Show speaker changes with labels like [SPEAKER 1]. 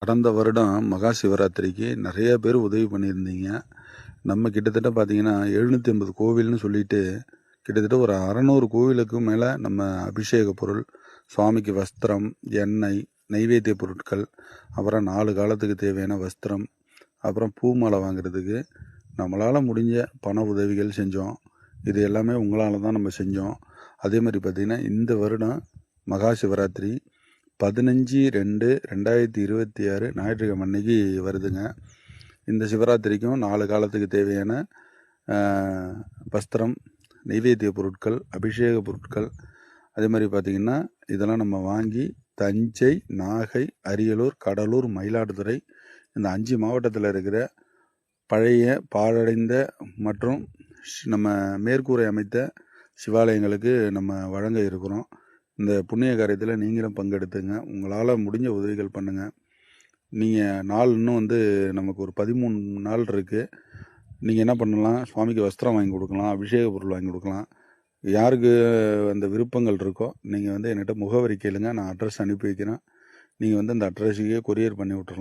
[SPEAKER 1] கடந்த வருடம் மகா சிவராத்திரிக்கு நிறைய பேர் உதவி பண்ணியிருந்தீங்க. நம்ம கிட்டத்தட்ட பார்த்தீங்கன்னா 750 கோவில்னு சொல்லிட்டு கிட்டத்தட்ட ஒரு 600 கோவிலுக்கு மேலே நம்ம அபிஷேக பொருள், சுவாமிக்கு வஸ்திரம், எண்ணெய், நைவேத்திய பொருட்கள், அப்புறம் 4 காலத்துக்கு தேவையான வஸ்திரம், அப்புறம் பூ மாலை வாங்குறதுக்கு நம்மளால் முடிஞ்ச பண உதவிகள் செஞ்சோம். இது எல்லாமே உங்களால் தான் நம்ம செஞ்சோம். அதே மாதிரி பார்த்திங்கன்னா இந்த வருடம் மகா சிவராத்திரி 15/2/2026 ஞாயிற்றுக்கிழமை அன்னைக்கு வருதுங்க. இந்த சிவராத்திரிக்கும் 4 காலத்துக்கு தேவையான வஸ்திரம், நெய்வேத்திய பொருட்கள், அபிஷேக பொருட்கள், அதே மாதிரி பார்த்திங்கன்னா இதெல்லாம் நம்ம வாங்கி தஞ்சை, நாகை, அரியலூர், கடலூர், மயிலாடுதுறை இந்த 5 மாவட்டத்தில் இருக்கிற பழைய பாழடைந்த மற்றும் நம்ம மேற்கூரை அமைத்த சிவாலயங்களுக்கு நம்ம வழங்க இருக்கிறோம். இந்த புண்ணிய காரியத்தில் நீங்களும் பங்கெடுத்துங்க. உங்களால் முடிஞ்ச உதவிகள் பண்ணுங்கள். நீங்கள் நாள் இன்னும் நமக்கு ஒரு 13 நாள் இருக்குது. நீங்கள் என்ன பண்ணலாம், சுவாமிக்கு வஸ்திரம் வாங்கி கொடுக்கலாம், அபிஷேக பொருள் வாங்கி கொடுக்கலாம். யாருக்கு அந்த விருப்பங்கள் இருக்கோ நீங்கள் என்கிட்ட முகவரி கேளுங்க, நான் அட்ரஸ் அனுப்பி வைக்கிறேன். நீங்கள் அந்த அட்ரஸுக்கே கொரியர் பண்ணி விட்டுறலாம்.